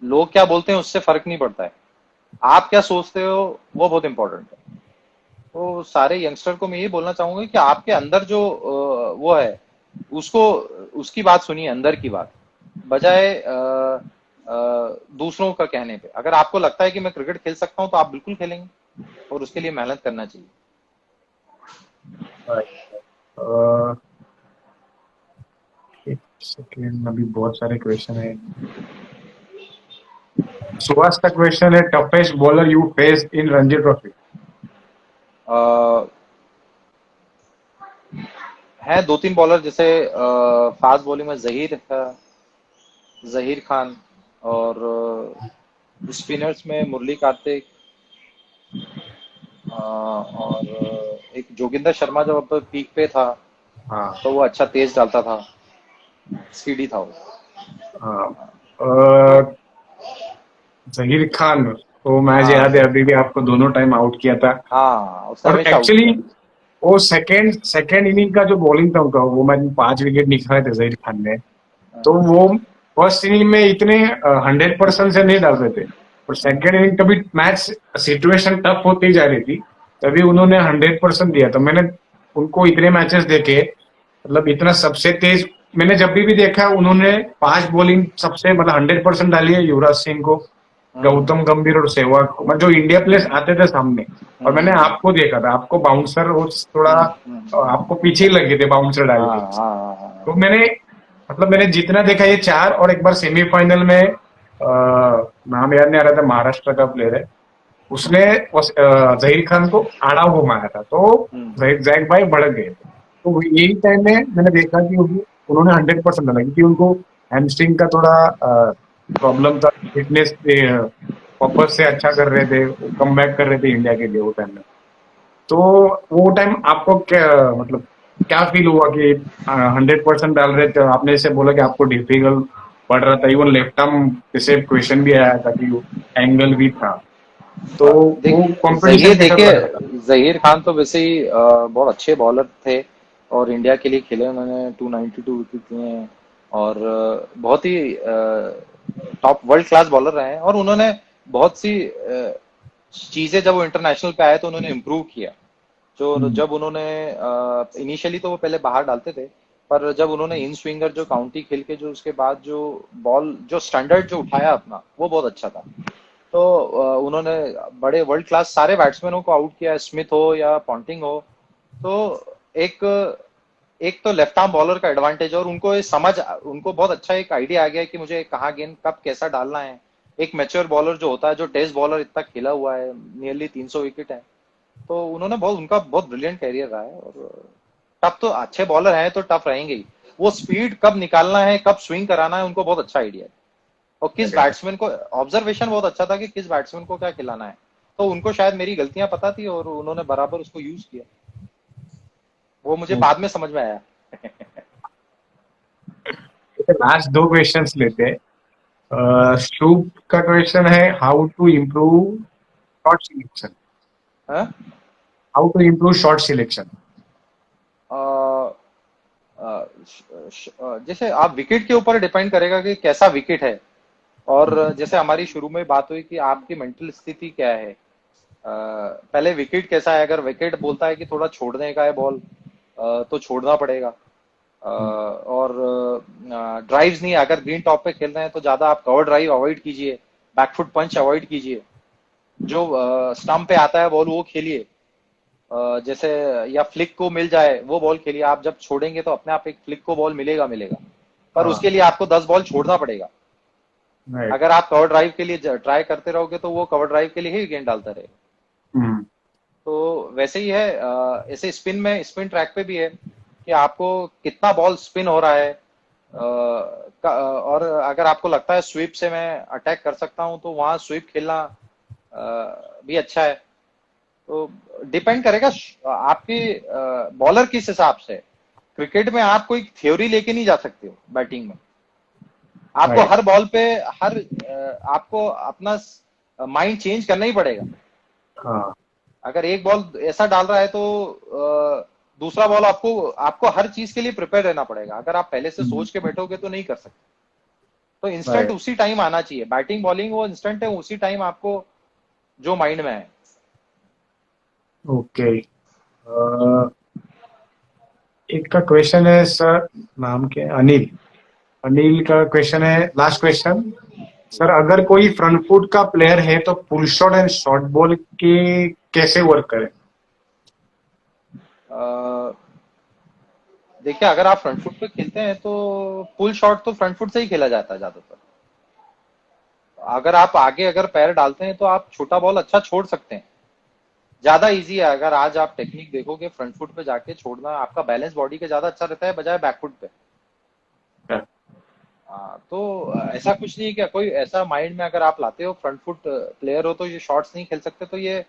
लोग क्या बोलते हैं उससे फर्क नहीं पड़ता है, आप क्या सोचते हो वो बहुत इंपॉर्टेंट है। तो सारे यंगस्टर को मैं ये बोलना चाहूंगा कि आपके अंदर जो वो है, उसको, उसकी बात सुनिए, अंदर की बात, बजाय दूसरों का कहने पे। अगर आपको लगता है कि मैं क्रिकेट खेल सकता हूं, तो आप बिल्कुल खेलेंगे, और उसके लिए मेहनत करना चाहिए। अ, एक सेकेंड, अभी बहुत सारे क्वेश्चन है। सुभाष का क्वेश्चन है, toughest bowler you face in Ranji trophy? Uh, है दो तीन बॉलर, जैसे फास्ट बॉलिंग में जहीर है, जहीर खान। और स्पिनर्स में मुरली कार्तिक, और एक जोगिंदर शर्मा जब पीक पे था, हाँ। तो वो अच्छा तेज डालता था, स्पीडी था वो। हाँ। तो जहीर खान, तो मैच हाँ, याद है, अभी भी आपको दोनों टाइम आउट किया था। हाँ, उसने और हमेशा आउट एक्चुअली किया। वो सेकेंड सेकेंड इनिंग का जो बॉलिंग था उनका, वो मैंने 5 विकेट निकाले थे जहीर खान ने। तो हाँ, वो फर्स्ट इनिंग में इतने 100% से नहीं डाल रहे थे, और सेकेंड इनिंग कभी मैच सिचुएशन टफ होती जा रही थी, तभी उन्होंने 100% दिया। तो मैंने उनको इतने मैचेस देखे, मतलब इतना सबसे तेज मैंने जब भी देखा। उन्होंने 5 बॉलिंग सबसे मतलब 100% डाली है, युवराज सिंह को, हम्म, गौतम गंभीर और सहवाग को, मतलब जो इंडिया प्लेयर्स आते थे सामने। और मैंने हम्म, आपको देखा था, आपको बाउंसर और थोड़ा आपको पीछे ही लगे थे बाउंसर डाल हाँ, के। हाँ, हाँ, हाँ, तो मैंने, मतलब मैंने जितना देखा ये चार, और एक बार सेमीफाइनल में नाम याद नहीं आ रहा था, महाराष्ट्र का प्लेयर है, उसने जहीर खान को आड़ा हुआ मारा था। तो हम्म, जैक भाई भड़क गए थे। तो यही टाइम में मैंने देखा कि उन्होंने 100% डाला, क्योंकि उनको हैमस्ट्रिंग का थोड़ा प्रॉब्लम था, फिटनेस वापस से अच्छा कर रहे थे, कम बैक कर रहे थे इंडिया के लिए वो टाइम में। तो वो टाइम आपको क्या, मतलब क्या फील हुआ कि 100% डाल रहे थे? आपने जैसे बोला कि आपको डिफिकल्ट पड़ रहा था, इवन लेफ्ट आर्म जैसे क्वेश्चन भी आया था कि एंगल भी था, तो वो कंपटीशन कैसा देखिए लग रहा था? जहीर खान तो वैसे ही बहुत अच्छे बॉलर थे और इंडिया के लिए खेले उन्होंने 292 विकेट लिए हैं और बहुत ही टॉप वर्ल्ड क्लास बॉलर रहे हैं और उन्होंने बहुत सी चीजें जब वो इंटरनेशनल पे आए तो उन्होंने इम्प्रूव किया। जो हम्म, जब उन्होंने इनिशियली तो वो पहले बाहर डालते थे पर जब उन्होंने इन स्विंगर जो काउंटी खेल के जो उसके बाद जो बॉल जो स्टैंडर्ड जो उठाया अपना वो बहुत अच्छा था। तो उन्होंने बड़े वर्ल्ड क्लास सारे बैट्समैनों को आउट किया, स्मिथ हो या पॉन्टिंग हो। तो एक एक तो लेफ्ट आर्म बॉलर का एडवांटेज और उनको ये समझ उनको बहुत अच्छा एक आइडिया आ गया कि मुझे कहाँ गेंद कब कैसा डालना है। एक मैच्योर बॉलर जो होता है जो टेस्ट बॉलर इतना खेला हुआ है नियरली 300 विकेट है तो उन्होंने बहुत उनका बहुत ब्रिलियंट कैरियर रहा है और टफ तो अच्छे बॉलर हैं तो टफ रहेंगे ही। वो स्पीड कब निकालना है कब स्विंग कराना है उनको बहुत अच्छा आइडिया है और किस अरे, बैट्समैन को ऑब्जर्वेशन बहुत अच्छा था कि किस बैट्समैन को क्या खिलाना है। तो उनको शायद मेरी गलतियां पता थी और उन्होंने बराबर उसको यूज किया। वो मुझे बाद में समझ में आया। लास्ट दो क्वेश्चंस लेते हैं। शुभ का क्वेश्चन है, how to improve shot selection? हाँ? How to improve shot selection? Uh, जैसे आप विकेट के ऊपर डिपेंड करेगा कि कैसा विकेट है और जैसे हमारी शुरू में बात हुई कि आपकी मेंटल स्थिति क्या है। पहले विकेट कैसा है, अगर विकेट बोलता है कि थोड़ा छोड़ने का है बॉल तो छोड़ना पड़ेगा। और ड्राइव्स नहीं, अगर ग्रीन टॉप पे खेल रहे हैं तो ज्यादा आप कवर ड्राइव अवॉइड कीजिए, बैकफुट पंच अवॉइड कीजिए। जो स्टंप पे आता है बॉल वो खेलिए। जैसे या फ्लिक को मिल जाए वो बॉल खेलिए। आप जब छोड़ेंगे तो अपने आप एक फ्लिक को बॉल मिलेगा मिलेगा पर हाँ, उसके लिए आपको 10 बॉल छोड़ना पड़ेगा। राइट। अगर आप कवर ड्राइव के लिए ट्राई करते रहोगे तो वो कवर ड्राइव के लिए ही गेंद डालता रहेगा। हम्म, तो वैसे ही है ऐसे स्पिन में स्पिन ट्रैक पे भी है कि आपको कितना बॉल स्पिन हो रहा है। और अगर आपको लगता है स्वीप से मैं अटैक कर सकता हूं तो वहां स्वीप खेलना भी अच्छा है। तो डिपेंड करेगा आपके बॉलर किस हिसाब से। क्रिकेट में आप कोई थ्योरी लेके नहीं जा सकते हो बैटिंग में। आपको राइट। हर बॉल पे हर आपको अपना माइंड चेंज करना ही पड़ेगा। हाँ, अगर एक बॉल ऐसा डाल रहा है तो दूसरा बॉल आपको आपको हर चीज के लिए प्रिपेयर रहना पड़ेगा। अगर आप पहले से सोच के बैठोगे तो नहीं कर सकते। तो इंस्टेंट राइट। उसी टाइम आना चाहिए, बैटिंग बॉलिंग वो इंस्टेंट है उसी टाइम आपको जो माइंड में है। ओके। एक का क्वेश्चन है सर, नाम क्या है, अनिल। अनिल का क्वेश्चन है, लास्ट क्वेश्चन। सर, अगर कोई फ्रंट फुट का प्लेयर है तो pull shot and short ball के कैसे वर्क करें? अ, देखिए अगर आप फ्रंट फुट पे खेलते हैं तो पुल शॉट तो फ्रंट फुट से ही खेला जाता है ज्यादातर। अगर आप आगे अगर पैर डालते हैं तो आप छोटा बॉल अच्छा छोड़ सकते हैं। ज्यादा इजी है, अगर आज आप टेक्निक देखोगे फ्रंट फुट पे जाके छोड़ना आपका बैलेंस बॉडी के ज्यादा अच्छा रहता है बजाय बैक फुट पे। हाँ, तो ऐसा कुछ नहीं है कि कोई ऐसा माइंड में अगर आप लाते हो फ्रंट फुट प्लेयर हो तो ये शॉट्स नहीं खेल सकते तो ये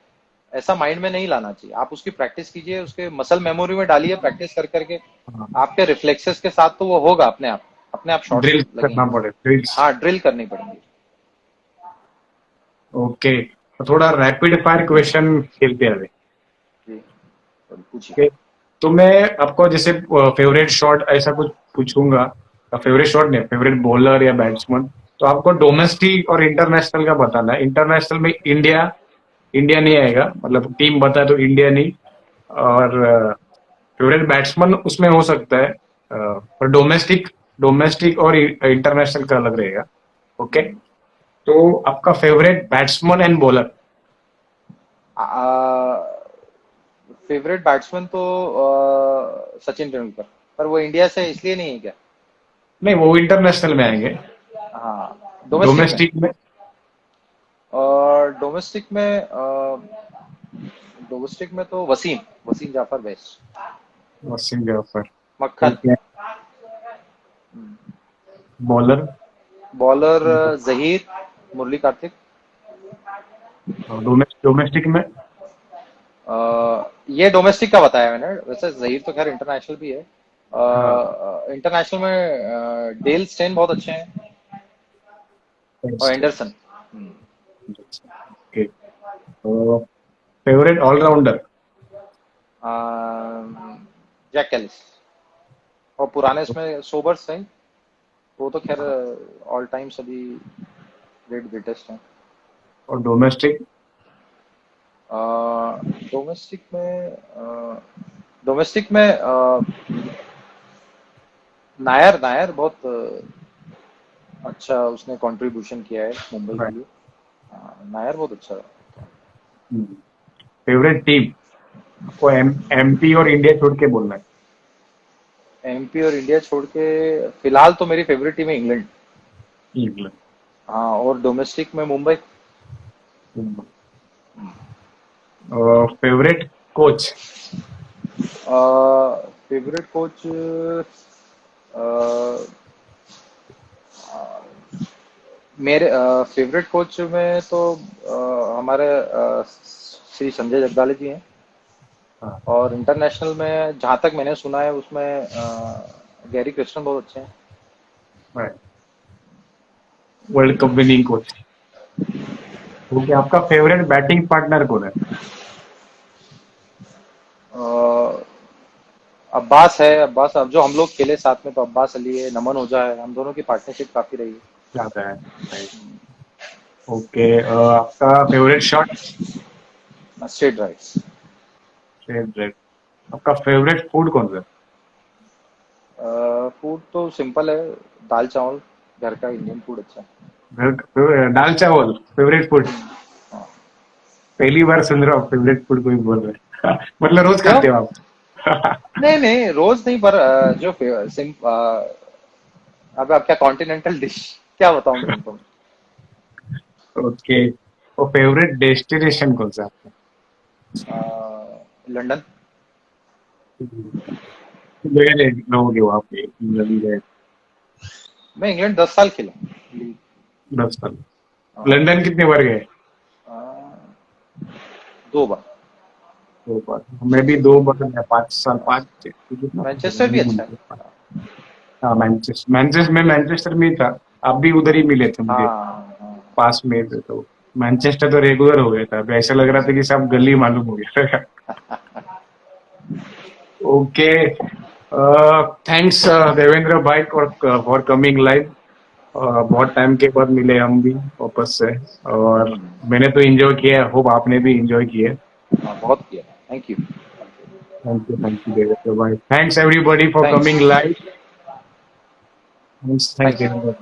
ऐसा माइंड में नहीं लाना चाहिए। आप उसकी प्रैक्टिस कीजिए, उसके मसल मेमोरी में डालिए प्रैक्टिस कर करके। आपके रिफ्लेक्सेस के साथ तो वो होगा अपने आप शॉट्स ड्रिल करना लगेंगे। पड़े, ड्रिल्स। हाँ ड्रिल करनी पड़ेंगी। ओके, तो थोड़ा रैपिड फायर क्वेश्चन खेलते हैं अभी। जी तो पूछिए। ओके, तो मैं आपको जैसे फेवरेट शॉट ऐसा कुछ पूछूंगा, फेवरेट शॉट नहीं, फेवरेट बॉलर या बैट्समैन, तो आपको डोमेस्टिक और इंटरनेशनल का बताना है। इंटरनेशनल में इंडिया, इंडिया नहीं आएगा, मतलब टीम बता तो इंडिया नहीं। और फेवरेट बैट्समैन उसमें हो सकता है, पर डोमेस्टिक, डोमेस्टिक और इंटरनेशनल का अलग रहेगा। ओके, तो आपका favourite batsman and bowler? Favourite batsman तो सचिन तेंदुलकर, पर वो इंडिया से इसलिए नहीं है क्या। नहीं, वो इंटरनेशनल में आएंगे। हाँ डोमेस्टिक में। डोमेस्टिक में और डोमेस्टिक में तो वसीम वसीम जाफर बेस्ट। वसीम जाफर। मक्खन। Okay, bowler? बॉलर जहीर, मुरली कार्तिक। डोमेस्टिक में? ये डोमेस्टिक का बताया मैंने, वैसे जहीर तो खैर इंटरनेशनल भी है। हाँ। इंटरनेशनल में डेल स्टेन बहुत अच्छे हैं, और टेस्ट। एंडरसन। ओके। तो फेवरेट ऑलराउंडर? Jack Kallis. और पुराने इसमें सोबर्स हैं, वो तो खैर ऑल टाइम सभी ग्रेटेस्ट हैं। और डोमेस्टिक? डोमेस्टिक में डोमेस्टिक में नायर नायर बहुत अच्छा उसने कंट्रीब्यूशन किया है मुंबई के लिए। नायर बहुत अच्छा है। Favourite team? आपको एमपी और इंडिया छोड़ के बोलना है। एमपी और इंडिया छोड़ के फिलहाल तो मेरी फेवरेट टीम है इंग्लैंड। इंग्लैंड। हाँ, और डोमेस्टिक में Mumbai. Favourite coach? Favourite coach मेरे फेवरेट कोच में तो हमारे श्री संजय जगदाले जी हैं। हाँ। और इंटरनेशनल में जहां तक मैंने सुना है उसमें गैरी क्रिस्टन बहुत अच्छे हैं। World cup winning coach. Okay, आपका फेवरेट बैटिंग पार्टनर कौन है? अ, अब्बास है, अब्बास अब जो हम लोग खेले साथ में तो अब्बास अली है, नमन ओझा है, हम दोनों की पार्टनरशिप काफी रही है। ज्यादा है। ओके, आपका favourite shot? Straight drives. Favourite. आपका फेवरेट फूड कौन सा फूड तो सिंपल है, दाल चावल, घर का इंडियन फूड अच्छा है। दाल चावल फेवरेट फूड? हाँ। पहली बार सुन रहा हूँ फेवरेट फूड कोई बोल रहा है। मतलब रोज क्यों? खाते हो आप? नहीं नहीं, रोज नहीं, पर जो अब आपका कॉन्टिनेंटल डिश क्या बताऊं मैं तुमको। ओके। और फेवरेट डेस्टिनेशन कौन सा आपका? लंदन। गए रहोगे वहां पे, इंग्लैंड गए? मैं इंग्लैंड 10 साल खेला। 10 साल? हाँ, लंदन कितने बार गए? अ, 2 बार। 2 बार। मैं भी 2 बार गया, 5 साल, पाँच कितना मैनचेस्टर भी अच्छा है। हाँ, मैनचेस्टर, मैनचेस्टर में, मैनचेस्टर में ही था। आप भी उधर ही मिले थे मुझे, हाँ हाँ। पास में थे तो। मैनचेस्टर तो रेगुलर हो गया था, अब ऐसा लग रहा था कि सब गली मालूम हो गया। ओके। थैंक्स देवेंद्र भाई फॉर कमिंग लाइव। बहुत टाइम के बाद मिले हम भी वापस से। और हम्म, मैंने तो एंजॉय किया, होप आपने भी एंजॉय किया। हाँ, बहुत किया। Thank you. Thank you Devendra भाई, thanks everybody for thanks. Coming live. Thanks, thanks thanks. Devendra.